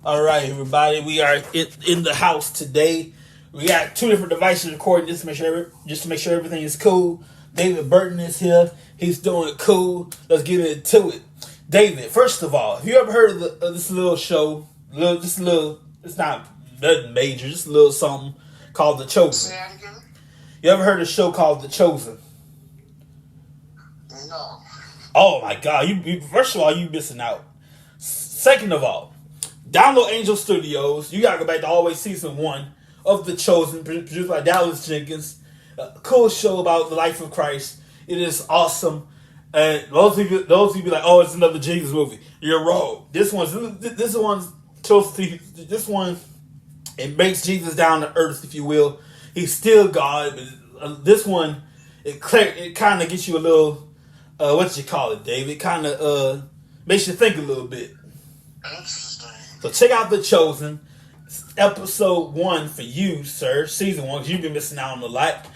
All right, everybody, we are in the house today. We got two different devices recording just to make sure everything is cool. David Burton is here. He's doing it cool. Let's get into it. David, first of all, have you ever heard of this little show? It's not nothing major, just a little something called The Chosen. Say that again? You ever heard of a show called The Chosen? No. Oh my God! You first of all, you missing out. Second of all, download Angel Studios. You gotta go back to always season 1 of The Chosen, produced by Dallas Jenkins. A cool show about the life of Christ. It is awesome. And those of you be like, "Oh, it's another Jesus movie." You're wrong. This one, it makes Jesus down to earth, if you will. He's still God, but this one, it kind of gets you a little, what you call it, David? It kind of makes you think a little bit. Interesting. So check out The Chosen, episode 1 for you, sir. Season 1, because you've been missing out on a lot.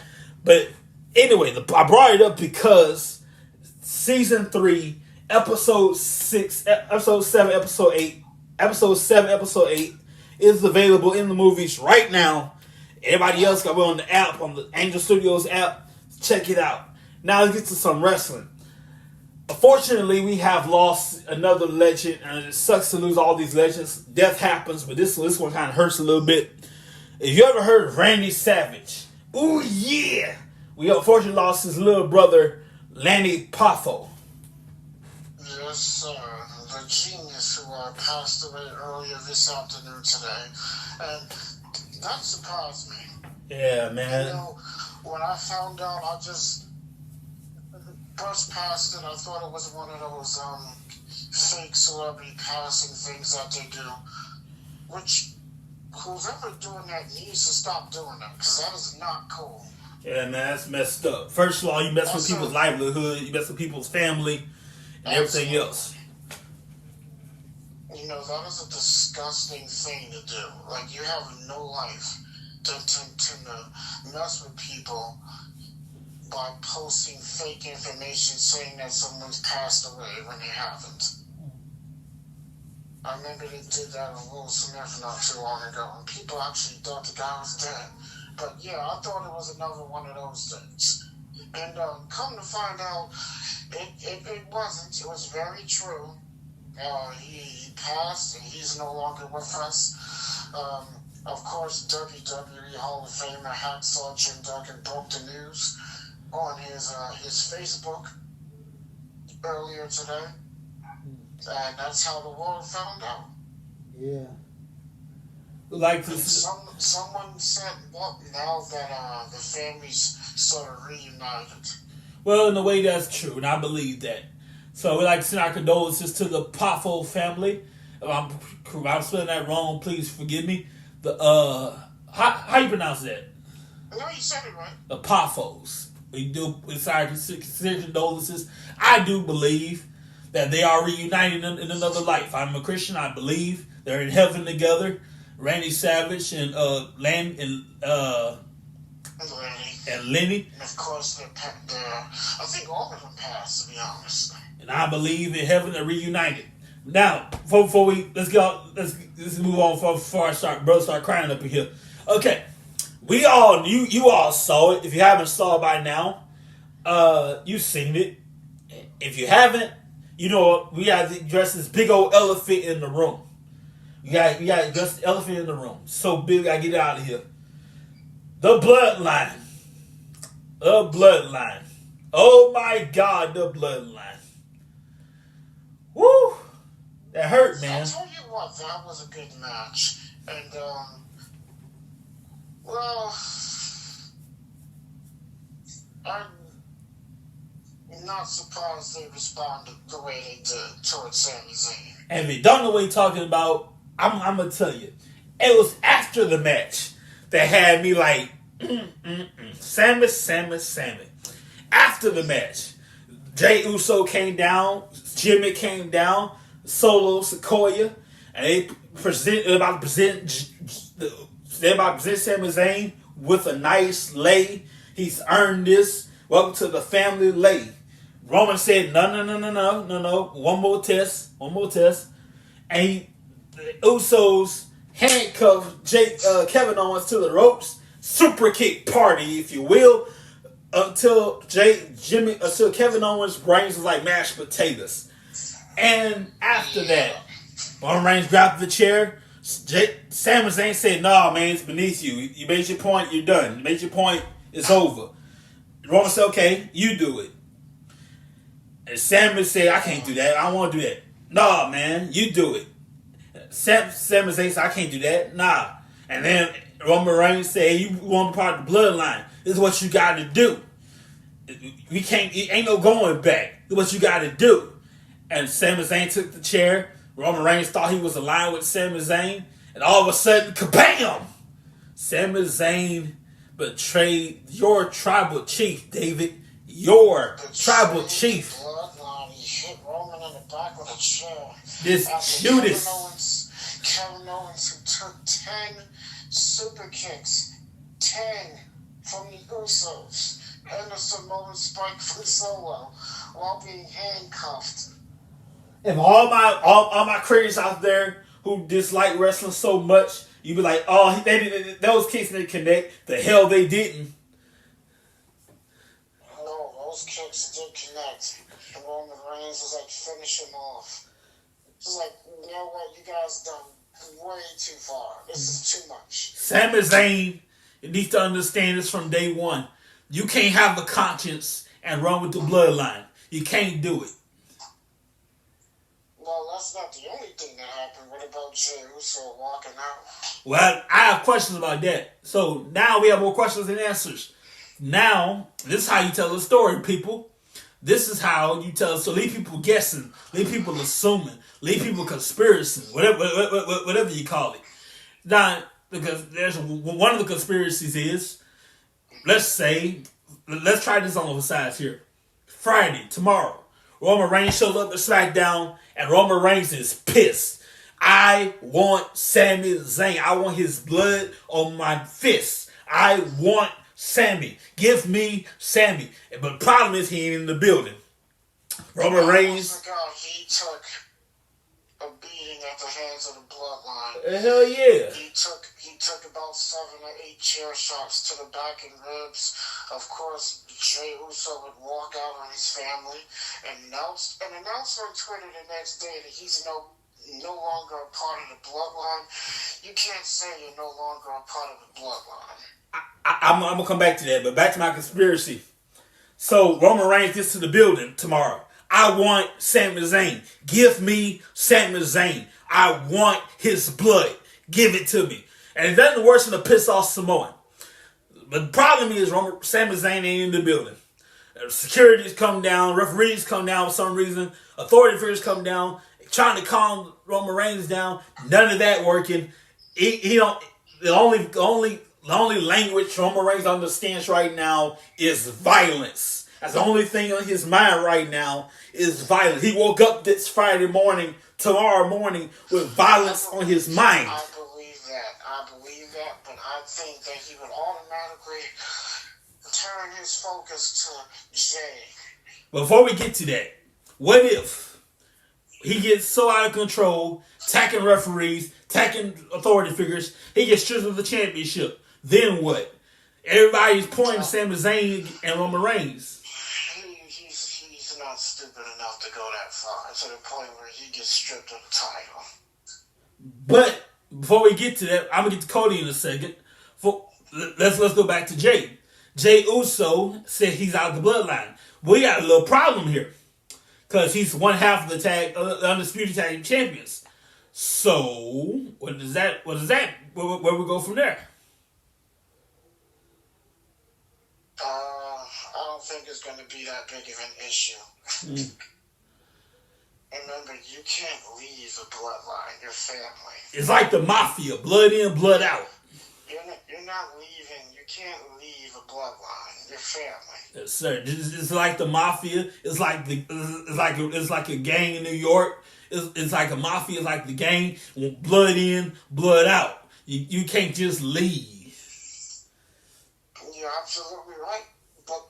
But anyway, I brought it up because season 3, episode 7, episode 8 is available in the movies right now. Everybody else got on the app, on the Angel Studios app. Check it out. Now let's get to some wrestling. Unfortunately, we have lost another legend, and it sucks to lose all these legends. Death happens, but this one kind of hurts a little bit. If you ever heard of Randy Savage, ooh yeah, we unfortunately lost his little brother, Lanny Poffo. Yes, sir. The genius who passed away earlier this afternoon today. And that surprised me. Yeah, man. You know, when I found out, I just brushed past it. I thought it was one of those fake celebrity passing things that they do. Which, who's ever doing that needs to stop doing that, because that is not cool. Yeah, man, that's messed up. First of all, you mess with people's livelihood, you mess with people's family, and everything else. You know, that is a disgusting thing to do. Like, you have no life to mess with people by posting fake information saying that someone's passed away when they haven't. I remember they did that on Will Smith not too long ago, and people actually thought the guy was dead. But yeah, I thought it was another one of those things. And come to find out, it wasn't. It was very true. He passed, and he's no longer with us. Of course, WWE Hall of Famer Hacksaw Jim Duggan broke the news on his Facebook earlier today. And that's how the world found out. Yeah. Like this. Someone said, "What now that the families sort of reunited?" Well, in a way, that's true, and I believe that. So we like to send our condolences to the Poffo family. If I'm spelling that wrong, please forgive me. The how you pronounce that? No, you said it right. The Poffos. We consider condolences. I do believe that they are reunited in another life. I'm a Christian. I believe they're in heaven together. Randy Savage and Lenny. And of course, I think all of them passed, to be honest. And I believe in heaven they're reunited. Now, before we let's move on before I start crying up in here. Okay, you all saw it. If you haven't saw it by now, you've seen it. If you haven't, you know we got to address this big old elephant in the room. You got to address the elephant in the room. So big, I get it out of here. The bloodline. The bloodline. Oh my God, the bloodline. Woo! That hurt, man. I'll tell you what, that was a good match. And, well, I'm not surprised they responded the way they did towards Sami Zayn. And if you don't know what you're talking about, I'm going to tell you. It was after the match that had me like, Sammy. After the match, Jey Uso came down, Jimmy came down, Solo, Sequoia, and they're about to present Sami Zayn with a nice lay. He's earned this. Welcome to the family lay. Roman said, no. One more test. And Usos handcuffed Kevin Owens to the ropes. Super kick party, if you will, until Kevin Owens' brains was like mashed potatoes. And after that, Roman Reigns grabbed the chair. Sami Zayn said, "Nah, man, it's beneath you. You made your point. You're done. You made your point. It's over." Roman said, "Okay, you do it." And Sami said, "I can't do that. I don't want to do that." "Nah, man, you do it." Sami Zayn said, "I can't do that." "Nah." And then Roman Reigns said, "You want to be part of the bloodline. This is what you got to do. We can't. It ain't no going back. This is what you got to do." And Sami Zayn took the chair. Roman Reigns thought he was aligned with Sami Zayn. And all of a sudden, kabam! Sami Zayn betrayed your tribal chief, David. Your tribal chief. Bloodline. He hit Roman in the back with a chair. This Judas. Kevin Owens, who took 10 super kicks. 10 from the Usos. And the Samoan Spike from Solo while being handcuffed. If all my critics out there who dislike wrestling so much, you be like, "Oh, those kicks didn't connect." The hell they didn't. No, those kicks did connect. And Roman Reigns was like, finish him off. It's like, you know what, you guys done way too far. This is too much. Sami Zayn needs to understand this from day one. You can't have a conscience and run with the bloodline. You can't do it. Well, that's not the only thing that happened. What about Jey Uso walking out? Well, I have questions about that. So now we have more questions than answers. Now, this is how you tell a story, people. This is how you tell. So leave people guessing, leave people assuming, leave people conspiracy, whatever you call it. Now, because there's one of the conspiracies is, let's try this on both sides here. Friday, tomorrow, Roman Reigns shows up at SmackDown, and Roman Reigns is pissed. I want Sami Zayn. I want his blood on my fists. I want Sami. Give me Sami. But the problem is he ain't in the building. Roman Reigns. He took a beating at the hands of the bloodline. Hell yeah. He took about 7 or 8 chair shots to the back and ribs. Of course, Jey Uso would walk out on his family and announce on Twitter the next day that he's no longer a part of the bloodline. You can't say you're no longer a part of the bloodline. I'm going to come back to that, but back to my conspiracy. So Roman Reigns gets to the building tomorrow. I want Sami Zayn. Give me Sami Zayn. I want his blood. Give it to me. And it doesn't worse than to piss off Samoan. But the problem is Sami Zayn ain't in the building. Security's come down. Referees come down for some reason. Authority figures come down. Trying to calm Roman Reigns down. None of that working. The only language Roman Reigns understands right now is violence. That's the only thing on his mind right now is violence. He woke up this tomorrow morning, with violence on his mind. I believe that, but I think that he would automatically turn his focus to Jey. Before we get to that, what if he gets so out of control, attacking referees, attacking authority figures, he gets stripped of the championship? Then what? Everybody's pointing to Sami Zayn and Roman Reigns. He's not stupid enough to go that far to the point where he gets stripped of the title. But before we get to that, I'm gonna get to Cody in a second. Let's go back to Jey. Jey Uso said he's out of the bloodline. We got a little problem here because he's one half of the undisputed tag team champions. So what is that? Where we go from there? I don't think it's going to be that big of an issue. Remember, you can't leave a bloodline, your family. It's like the mafia, blood in, blood out. You're not leaving. You can't leave a bloodline, your family. Yes, sir. It's like the mafia. It's like a gang in New York. It's like a mafia. It's like the gang. Blood in, blood out. You can't just leave. You're absolutely right. But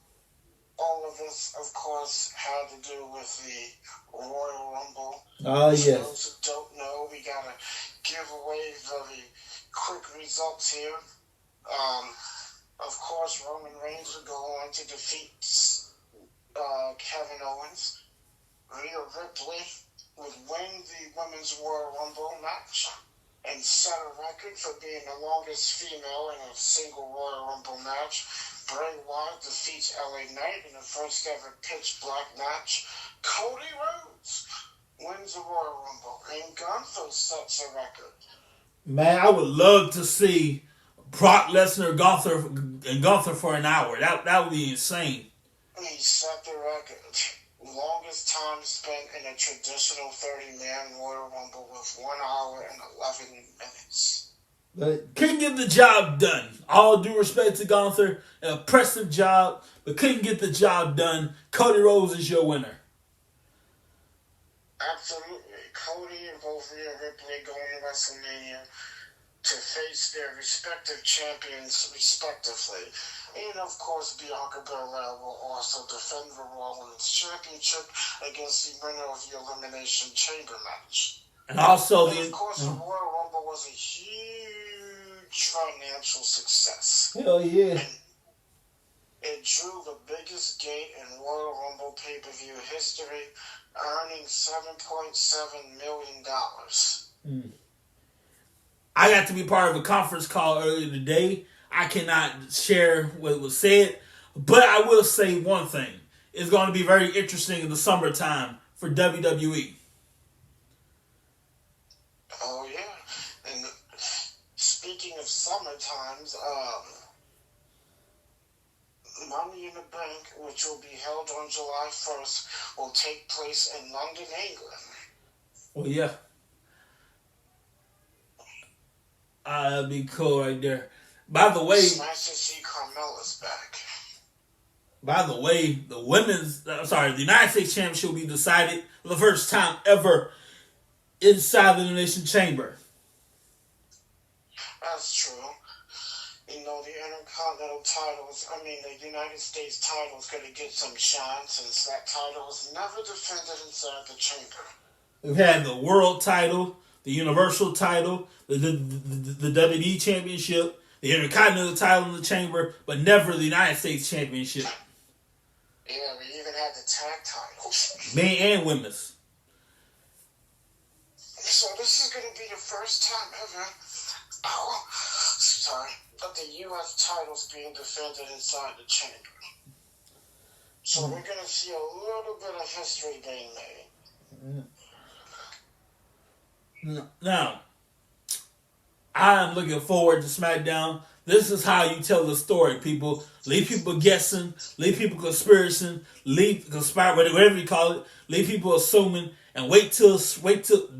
all of this, of course, had to do with the Royal Rumble. Oh, yes. For those who don't know, we got to give away very quick results here. Of course, Roman Reigns would go on to defeat Kevin Owens. Rhea Ripley would win the Women's Royal Rumble match and set a record for being the longest female in a single Royal Rumble match. Bray Wyatt defeats LA Knight in the first ever pitch black match. Cody Rhodes wins the Royal Rumble, and Gunther sets a record. Man, I would love to see Brock Lesnar and Gunther for an hour. That would be insane. He set the record. Longest time spent in a traditional 30-man Royal Rumble with 1 hour and 11 minutes. But couldn't get the job done. All due respect to Gunther, an impressive job, but couldn't get the job done. Cody Rhodes is your winner. Absolutely. Cody and both Rhea Ripley going to WrestleMania to face their respective champions respectively. And of course, Bianca Belair will also defend the Raw Women's Championship against the winner of the Elimination Chamber match. And also, of course, the Royal Rumble was a huge financial success. Hell yeah. And it drew the biggest gate in Royal Rumble pay-per-view history, earning $7.7 million. I got to be part of a conference call earlier today. I cannot share what was said, but I will say one thing. It's going to be very interesting in the summertime for WWE. Oh, yeah. And speaking of summertimes, Money in the Bank, which will be held on July 1st, will take place in London, England. Well, yeah. That'd be cool right there. By the way, it's nice to see Carmella's back. By the way, the United States Championship will be decided for the first time ever inside the Elimination Chamber. That's true. You know, the Intercontinental titles, the United States title is going to get some shine since that title was never defended inside the chamber. We've had the World title, the Universal title, the WWE Championship, the Intercontinental title in the chamber, but never the United States Championship. Yeah, we even had the tag titles. Men and women's. So this is going to be the first time ever, that the U.S. title's being defended inside the chamber. So we're going to see a little bit of history being made. Now, I'm looking forward to SmackDown. This is how you tell the story, people. Leave people guessing, leave people conspiracy, whatever you call it. Leave people assuming, and wait till.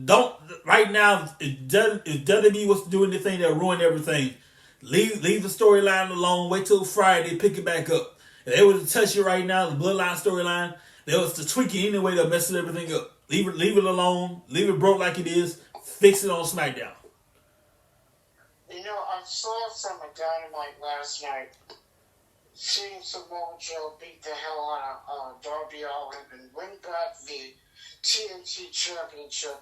Don't right now. If WWE was to do anything that ruin everything, leave the storyline alone. Wait till Friday, pick it back up. If they were to touch it right now, the Bloodline storyline, they was to tweak it anyway to mess everything up. Leave it alone. Leave it broke like it is. Fix it on SmackDown. You know, I saw some of Dynamite last night. Seeing Samoa Joe beat the hell out of Darby Allin and win back the TNT Championship.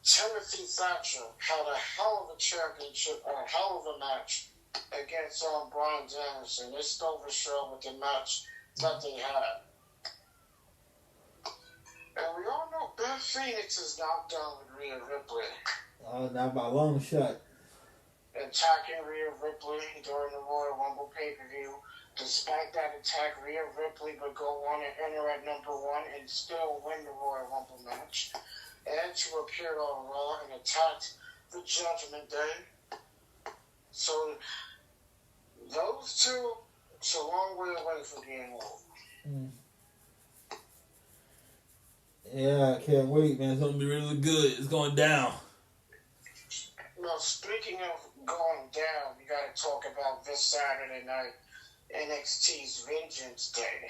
Timothy Thatcher had a hell of a championship, a hell of a match against Bryan Danielson. They stole the show with the match that they had. And we all know Beth Phoenix is not done with Rhea Ripley. Not by a long shot. Attacking Rhea Ripley during the Royal Rumble pay-per-view. Despite that attack, Rhea Ripley would go on and enter at number 1 and still win the Royal Rumble match. Edge, who appeared on Raw and attacked the Judgment Day. So, those two, it's a long way away from being over. Yeah, I can't wait, man. It's going to be really good. It's going down. Well, speaking of going down, we got to talk about this Saturday night, NXT's Vengeance Day.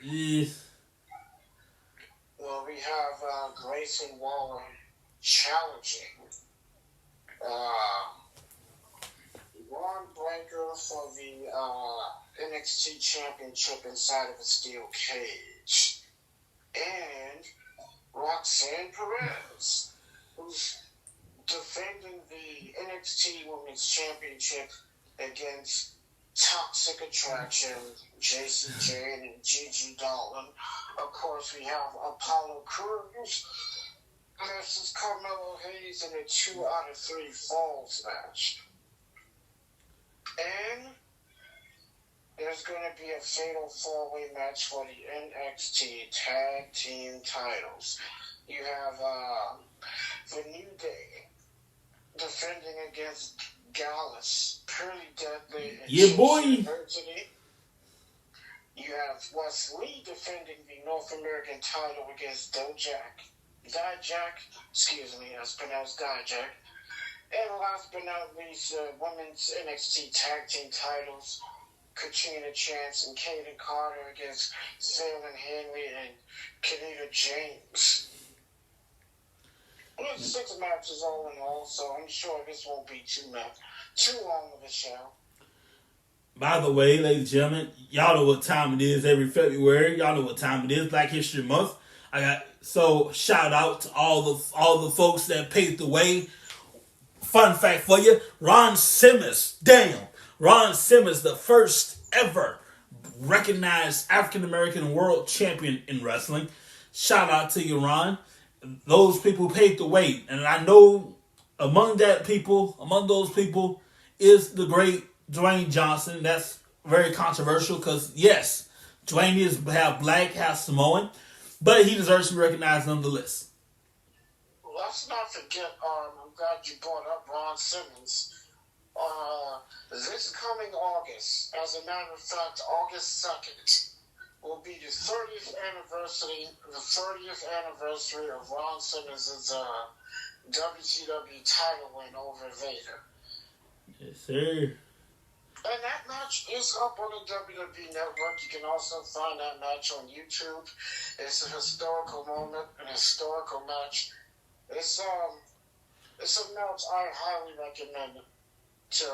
Yeah. Well, we have Grayson Waller challenging Ron Breaker for the NXT Championship inside of a steel cage. And Roxanne Perez, who's defending the NXT Women's Championship against Toxic Attraction, Jacy Jayne, and Gigi Dolan. Of course, we have Apollo Crews versus Carmelo Hayes in a 2 out of 3 falls match. And there's going to be a fatal 4-way match for the NXT Tag Team titles. You have the New Day defending against Gallus, Pretty Deadly, and yeah, boy. University. You have Wes Lee defending the North American title against Dijak, that's pronounced Dijak. And last but not least, women's NXT Tag Team titles, Katrina Chance and Kaden Carter against Salem Henley and Kenita James. There's 6 matches all in all, so I'm sure this won't be too long of a show. By the way, ladies and gentlemen, y'all know what time it is every February. Y'all know what time it is, Black History Month. So shout out to all the folks that paved the way. Fun fact for you, Ron Simmons, the first ever recognized African American world champion in wrestling. Shout out to you, Ron. Those people paved the way, and I know among those people is the great Dwayne Johnson. That's very controversial because yes, Dwayne is half black, half Samoan, but he deserves to be recognized nonetheless. Let's not forget, I'm glad you brought up Ron Simmons. This coming August, as a matter of fact, August 2nd, will be the 30th anniversary of Ron Simmons' WCW title win over Vader. Yes, sir. And that match is up on the WWE Network. You can also find that match on YouTube. It's a historical moment, an historical match. It's a match I highly recommend to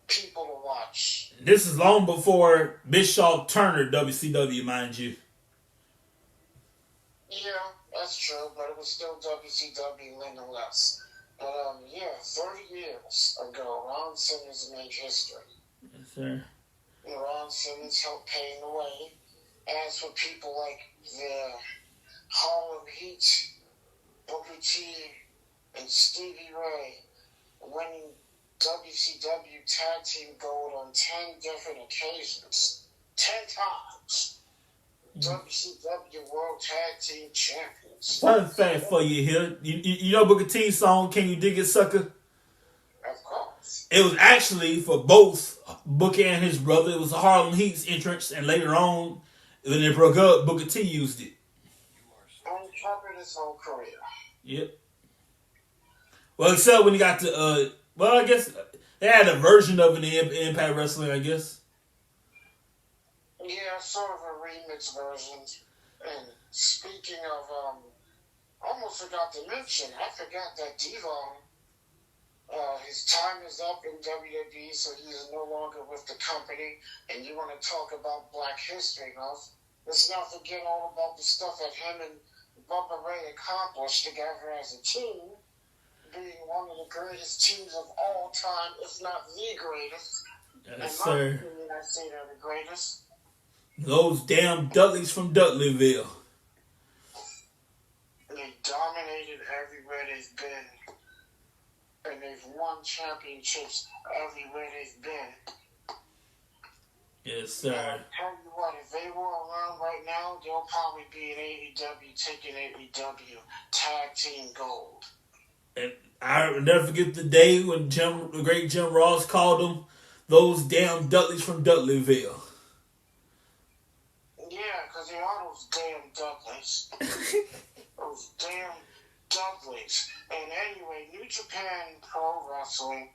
people to watch. This is long before Bischoff Turner WCW, mind you. Yeah, that's true, but it was still WCW nonetheless. But 30 years ago, Ron Simmons made history. Yes, sir. And Ron Simmons helped pave the way. As for people like the Harlem Heat, Booker T, and Stevie Ray, winning WCW Tag Team Gold on 10 different occasions. 10 times. WCW World Tag Team Champions. Fun fact for you here. You know Booker T's song, Can You Dig It, Sucker? Of course. It was actually for both Booker and his brother. It was the Harlem Heat's entrance, and later on, when they broke up, Booker T used it. And covered his whole career. Yep. Well, except when he got to, I guess they had a version of it in Impact Wrestling, I guess. Yeah, sort of a remix version. And speaking of, almost forgot to mention, I forgot that Devon, his time is up in WWE, so he is no longer with the company. And you want to talk about Black History Month? Let's not forget all about the stuff that him and Bubba Ray accomplished together as a team, being one of the greatest teams of all time, if not the greatest. Yes, in my sir. opinion, I say they're the greatest. Those damn Dudleys from Dudleyville. They dominated everywhere they've been. And they've won championships everywhere they've been. Yes, sir. And I'll tell you what, if they were around right now, they'll probably be in AEW taking AEW Tag Team Gold. And I'll never forget the day when the great Jim Ross called them those damn Dudleys from Dudleyville. Yeah, because they are those damn Dudleys. Those damn Dudleys. And anyway, New Japan Pro Wrestling,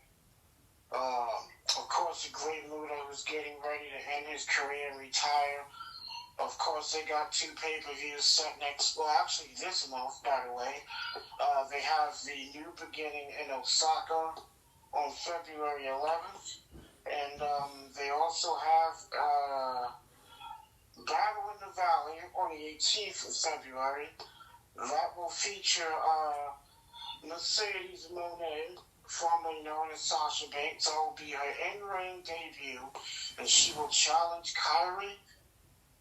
of course, the Great Muta was getting ready to end his career and retire. Of course, they got 2 pay-per-views set this month, by the way. They have the New Beginning in Osaka on February 11th. And they also have Battle in the Valley on the 18th of February. That will feature Mercedes Moné, formerly known as Sasha Banks. That will be her in-ring debut, and she will challenge Kyrie,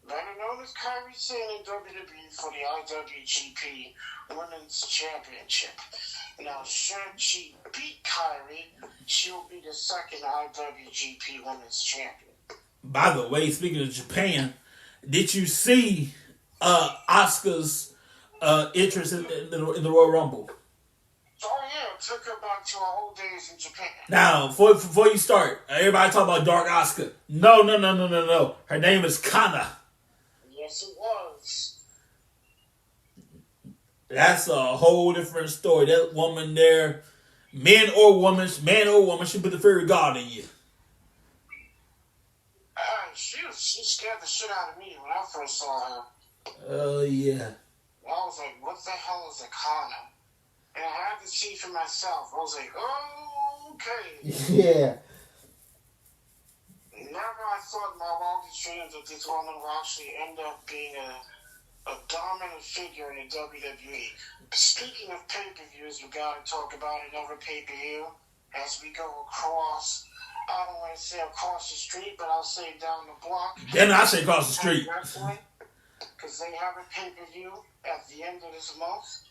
better known as Kyrie Sane in WWE, for the IWGP Women's Championship. Now, should she beat Kyrie, she'll be the second IWGP Women's Champion. By the way, speaking of Japan, did you see Asuka's interest in the Royal Rumble? Oh yeah, it took her back to her old days in Japan. Now, before you start, everybody talk about Dark Asuka. No. Her name is Kana. Yes, it was. That's a whole different story. That woman there, man or woman, she put the fear of God in you. She scared the shit out of me when I first saw her. Oh, yeah. I was like, what the hell is a Kana? And I had to see for myself. I was like, oh, okay. Yeah. Never I thought in my wildest dreams that this woman will actually end up being a dominant figure in the WWE. Speaking of pay-per-views, we got to talk about another pay-per-view as we go across. I don't want to say across the street, but I'll say down the block. Then I say across the street. Because they have a pay-per-view at the end of this month.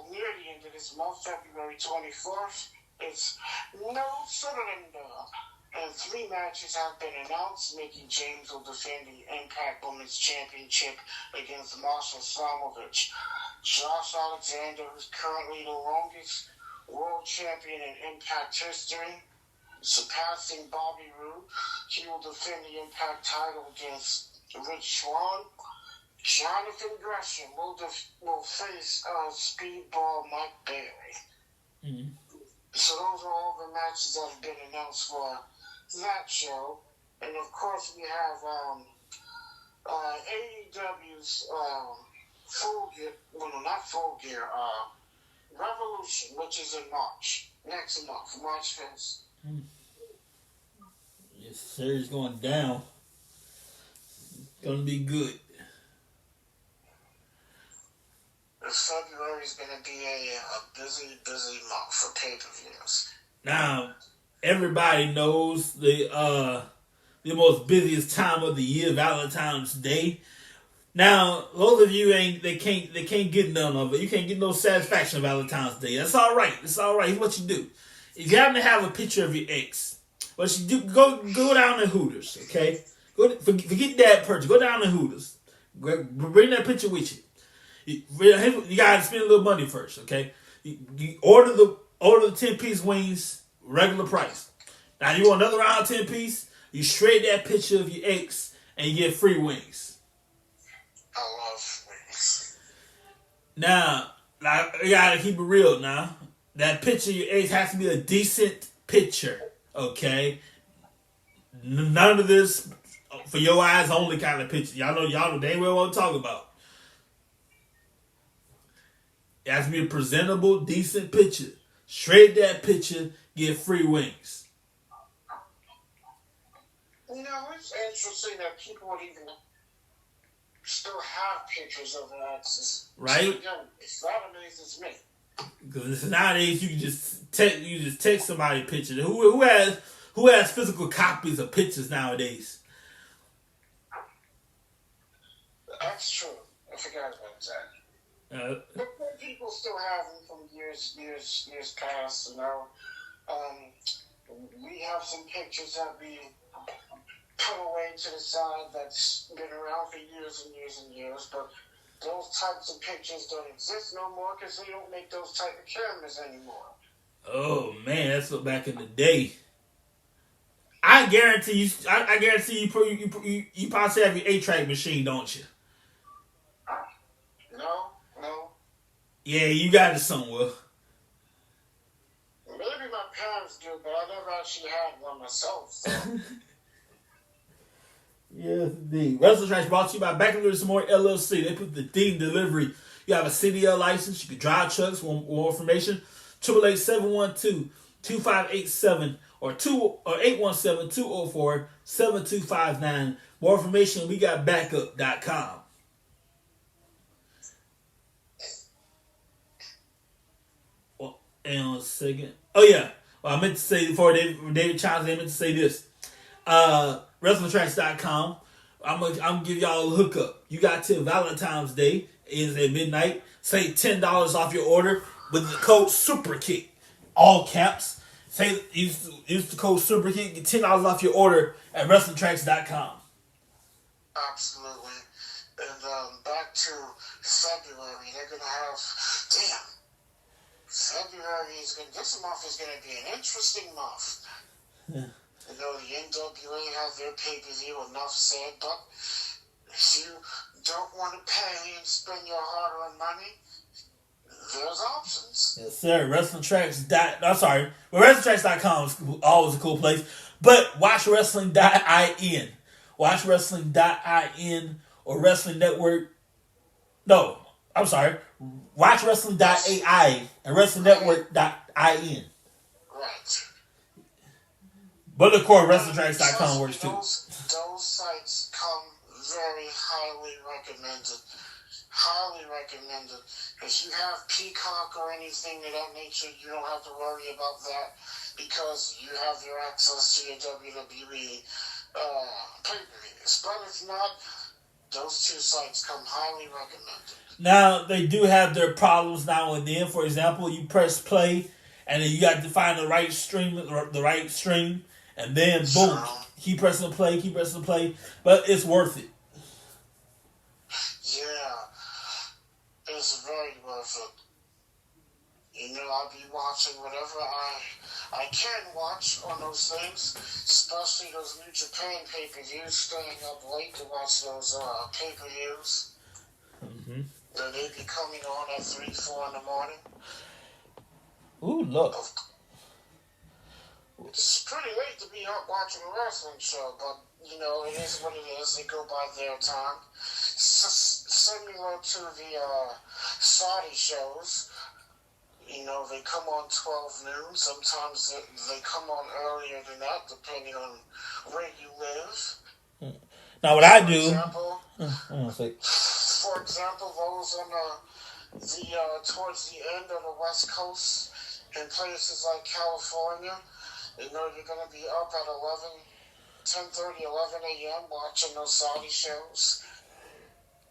Near the end of this month, February 24th. It's No Surrender. And 3 matches have been announced. Mickey James will defend the Impact Women's Championship against Marsha Slamovich. Josh Alexander, who's currently the longest world champion in Impact history, surpassing Bobby Roode. He will defend the Impact title against Rich Swann. Jonathan Gresham will face Speedball Mike Bailey. Mm-hmm. So those are all the matches that have been announced for that show. And of course we have AEW's Revolution, which is in March. Next month, March 5th. Yes, sir, it's going down. It's going to be good. February is going to be a busy month for pay-per-views. Now, everybody knows the most busiest time of the year, Valentine's Day. Now, those of you they can't get none of it. You can't get no satisfaction of Valentine's Day. That's all right. It's all right. Here's what you do. If you happen to have a picture of your ex, what you do, go down to Hooters, okay? Forget that purchase. Go down to Hooters. Bring that picture with you. You gotta spend a little money first, okay? You order the 10-piece wings, regular price. Now you want another round of 10-piece, you shred that picture of your ex and you get free wings. I love wings. Now, you gotta keep it real now. That picture of your ex has to be a decent picture, okay? None of this for your eyes only kind of picture. Y'all know they ain't what I'm talking about. It has to be a presentable, decent picture. Shred that picture, get free wings. You know, it's interesting that people would even still have pictures of their exes. Right? That amazes me. Because nowadays you just text somebody a picture. Who has physical copies of pictures nowadays? That's true. I forgot about that. But people still have them from years past, you know. We have some pictures that we put away to the side that's been around for years and years and years, but those types of pictures don't exist no more because they don't make those type of cameras anymore. Oh man, that's what back in the day. I guarantee you probably have your 8-track machine, don't you? No. Yeah, you got it somewhere. Maybe my parents do, but I never actually had one myself. So. Yes, indeed. WrestlingTracks brought to you by Back and Some More LLC. They put the D in delivery. You have a CDL license. You can drive trucks. Want more information? 888-712-3731. 2587 or 817-204-7259. More information, we got backup.com. Well, hang on a second. Oh, yeah. Well, I meant to say before David chimes in, I meant to say this. WrestlingTracks.com. I'm gonna give y'all a hookup. You got till Valentine's Day is at midnight. Save $10 off your order with the code SUPERKICK. All caps. Say use the code SUPERKICK. Get $10 off your order at WrestlingTracks.com. Absolutely. And back to February, they're gonna have February this month is gonna be an interesting month. Yeah. You know, the NWA have their pay-per-view, enough said, but if you don't want to pay and spend your hard-earned money, there's options. Yes, sir. WrestlingTracks.com is always a cool place. But WatchWrestling.in. WatchWrestling.in or Wrestling Network. No, I'm sorry. WatchWrestling.ai and WrestlingNetwork.in. Right. But of course, WrestlingTracks.com works too. Those sites come very highly recommended. Highly recommended. If you have Peacock or anything of that nature, you don't have to worry about that because you have your access to your WWE pay-per-views. But if not, those two sites come highly recommended. Now, they do have their problems now and then. For example, you press play, and then you got to find the right stream, and then boom, keep pressing play, but it's worth it. Yeah, it's very worth it. You know, I'll be watching whatever I can watch on those things, especially those New Japan pay-per-views, staying up late to watch those pay-per-views. Mm-hmm. They be coming on at 3, 4 in the morning. Ooh, look. It's pretty late to be up watching a wrestling show, but, you know, it is what it is. They go by their time. Similar to the Saudi shows, you know, they come on 12 noon. Sometimes they come on earlier than that, depending on where you live. Now, what I do... For example, those on the towards the end of the West Coast in places like California, you know, you're going to be up at 10:30, 11 a.m. watching those Saudi shows.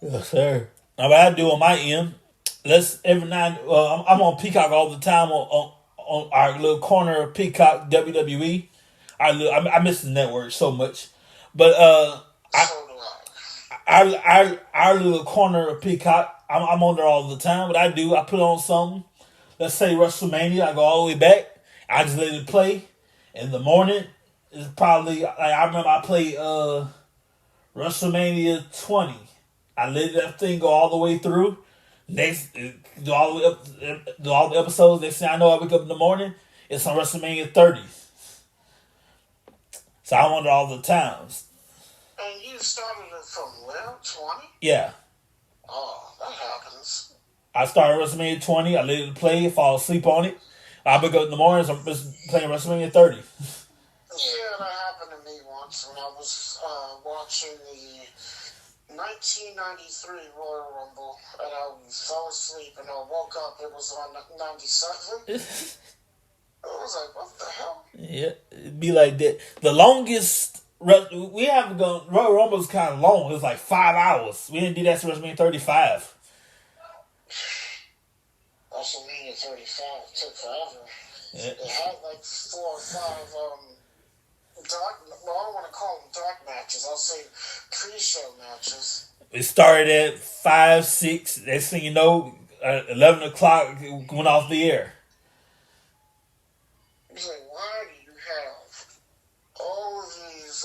Yes, sir. Now, what I do on my end, every night, I'm on Peacock all the time on our little corner of Peacock WWE. I miss the network so much, but our little corner of Peacock, I'm on there all the time. What I do, I put on something. Let's say WrestleMania. I go all the way back. I just let it play. In the morning, it's probably I remember I played WrestleMania 20. I let that thing go all the way through. Do all the episodes. Next thing I know, I wake up in the morning. It's on WrestleMania 30. So I'm on it all the times. And you started it from where? 20? Yeah. Oh, that happens. I started WrestleMania 20. I let it play, fall asleep on it. I wake up in the mornings, I'm just playing WrestleMania 30. Yeah, that happened to me once when I was watching the 1993 Royal Rumble, and I fell asleep, and I woke up, it was on 97. I was like, what the hell? Yeah, it'd be like that. The longest... We haven't gone... Royal Rumble's kind of long. It was like 5 hours. We didn't do that to WrestleMania 35. WrestleMania 35 took forever. Yeah. It had like 4 or 5 dark... Well, I don't want to call them dark matches. I'll say pre-show matches. It started at 5, 6. Next thing you know, 11 o'clock went off the air. It's like, why do you have all of these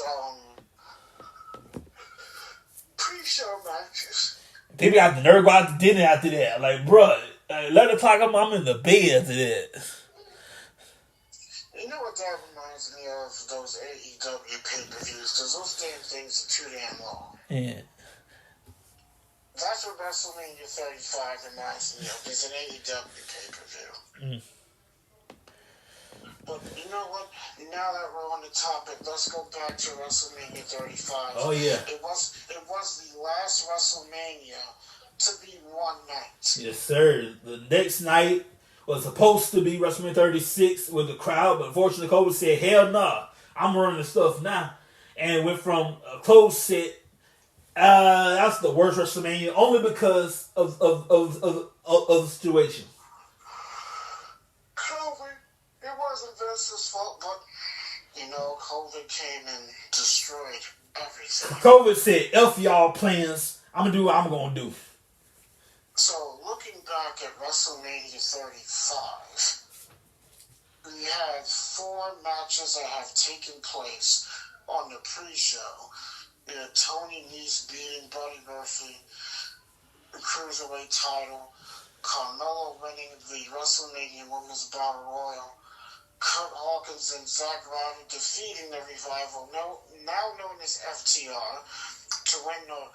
pre-show matches? People got the nerve go out to dinner after that. Like, bruh, 11 o'clock, I'm in the bed after that. You know what that reminds me of? Those AEW pay-per-views, because those damn things are too damn long. Yeah. That's what WrestleMania 35 reminds me of. It's an AEW pay-per-view. But know what? Now that we're on the topic, let's go back to WrestleMania 35. Oh yeah. It was the last WrestleMania to be one night. Yes, sir. The next night was supposed to be WrestleMania 36 with the crowd, but unfortunately, COVID said, "Hell nah, I'm running the stuff now," and it went from a closed set. That's the worst WrestleMania, only because of the situation. COVID, it wasn't Vince's fault, but COVID came and destroyed everything. COVID said, "F y'all plans. I'm gonna do what I'm gonna do." So, looking back at WrestleMania 35, we had 4 matches that have taken place on the pre-show. Tony Nese beating Buddy Murphy, the Cruiserweight title, Carmelo winning the WrestleMania Women's Battle Royal, Kurt Hawkins and Zack Ryder defeating the Revival, now known as FTR, to win the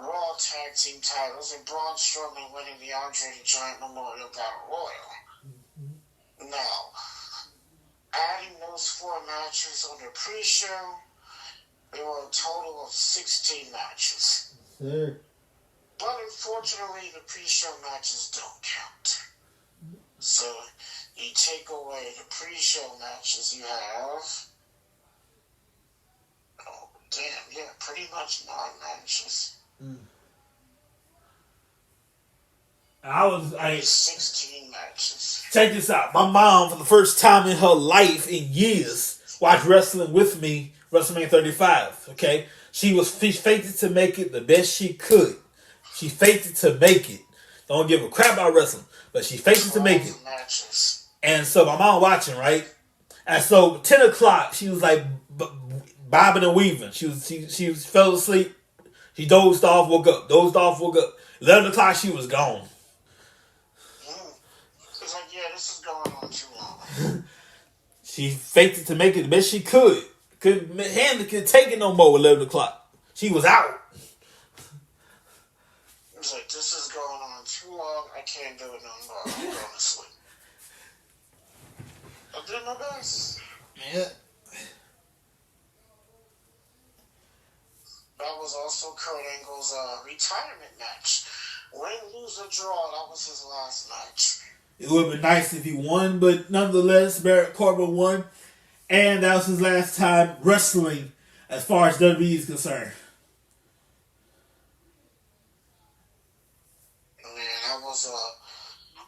Raw Tag Team titles, and Braun Strowman winning the Andre the Giant Memorial Battle Royal. Now, adding those 4 matches on the pre-show, there were a total of 16 matches. Sir. But unfortunately, the pre-show matches don't count. So, you take away the pre-show matches, you have... pretty much 9 matches. I 16 matches. Check this out. My mom, for the first time in her life in years, watched wrestling with me, WrestleMania 35. Okay, she faked it to make it the best she could. She faked it to make it. Don't give a crap about wrestling, but she faked it to make it. Matches. And so my mom watching, right? And so 10 o'clock, she was like bobbing and weaving. She fell asleep. She dozed off, woke up. Dozed off, woke up. 11 o'clock, she was gone. It's like, this is going on too long. She faked it to make it the best she could. Couldn't take it no more at 11 o'clock. She was out. It's like, this is going on too long. I can't do it no more. I'm going to sleep. I did my best. Yeah. That was also Kurt Angle's retirement match. Win, lose, or draw, that was his last match. It would have been nice if he won, but nonetheless, Barrett Corbin won. And that was his last time wrestling as far as WWE is concerned. Man, that was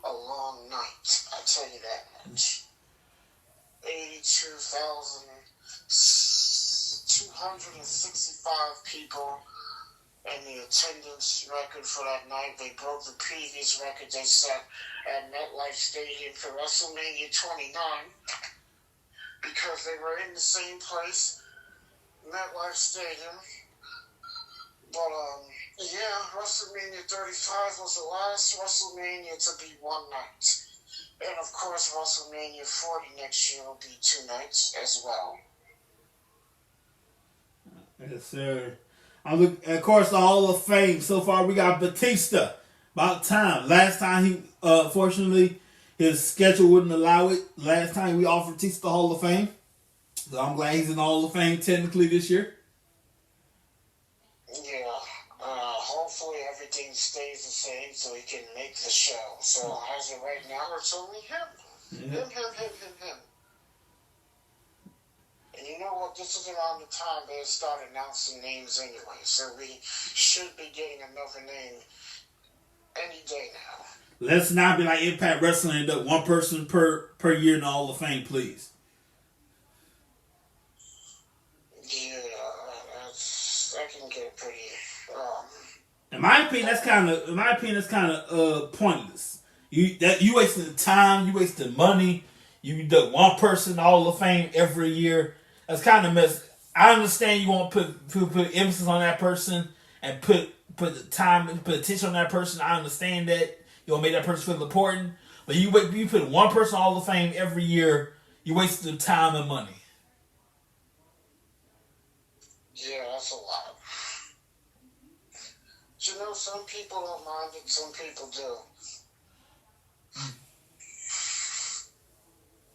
a long night. I tell you that much. 82,265 people. And the attendance record for that night, they broke the previous record they set at MetLife Stadium for WrestleMania 29 because they were in the same place, MetLife Stadium. But, WrestleMania 35 was the last WrestleMania to be one night. And, of course, WrestleMania 40 next year will be 2 nights as well. Yes, sir. Of course, the Hall of Fame. So far, we got Batista. About time. Last time he, fortunately, his schedule wouldn't allow it. Last time we offered Batista the Hall of Fame. So I'm glad he's in the Hall of Fame technically this year. Yeah. Hopefully everything stays the same so he can make the show. So as of right now, it's only him. Him. And you know what? This is around the time they start announcing names anyway. So we should be getting another name any day now. Let's not be like Impact Wrestling and up one person per year in the Hall of Fame, please. Yeah, that can get pretty. In my opinion, that's kind of pointless. You wasted the time, you wasted money. You do one person in the Hall of Fame every year. That's kind of mess. I understand you want to put emphasis on that person and put the time and put attention on that person. I understand that you want to make that person feel important, but you put one person in the Hall of Fame every year. You wasted the time and money. Yeah, that's a lot. You know, some people don't mind it, some people do.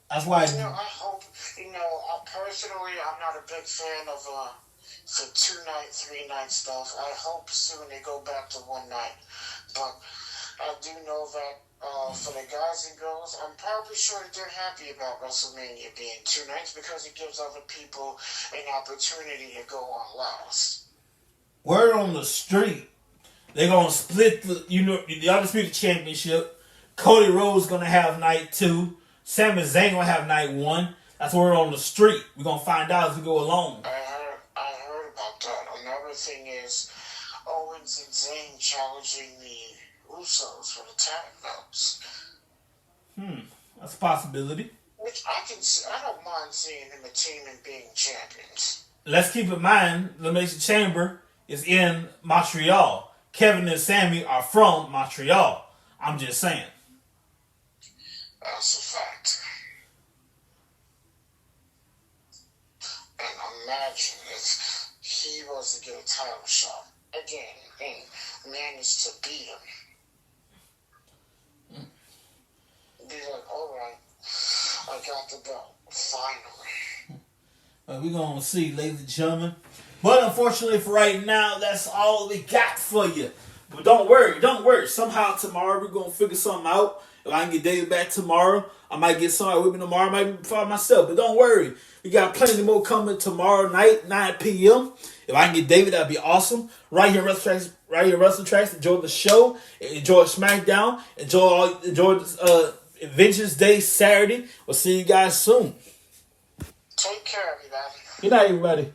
That's why. I hope You know, personally, I'm not a big fan of the 2 night, 3 night stuff. I hope soon they go back to 1 night. But I do know that for the guys and girls, I'm probably sure that they're happy about WrestleMania being 2 nights because it gives other people an opportunity to go on last. Word on the street, they're gonna split the Undisputed Championship. Cody Rhodes gonna have night 2. Sami Zayn gonna have night 1. That's word on the street. We're gonna find out as we go along. I heard about that. Another thing is Owens and Zayn challenging the Usos for the tag belts. That's a possibility. Which I don't mind seeing them a team and being champions. Let's keep in mind, the Elimination Chamber is in Montreal. Kevin and Sammy are from Montreal. I'm just saying. That's a fact. And imagine if he was to get a title shot again and managed to beat him. Be like, alright, I got the belt. Finally. We're going to see, ladies and gentlemen. But unfortunately for right now, that's all we got for you. But don't worry. Somehow tomorrow we're going to figure something out. If I can get David back tomorrow, I might get somebody with me tomorrow. I might be by myself. But don't worry. We got plenty more coming tomorrow night, 9 p.m. If I can get David, that'd be awesome. Right here, WrestlingTracks. Enjoy the show. Enjoy SmackDown. Enjoy Vengeance Day Saturday. We'll see you guys soon. Take care, everybody. Good night, everybody.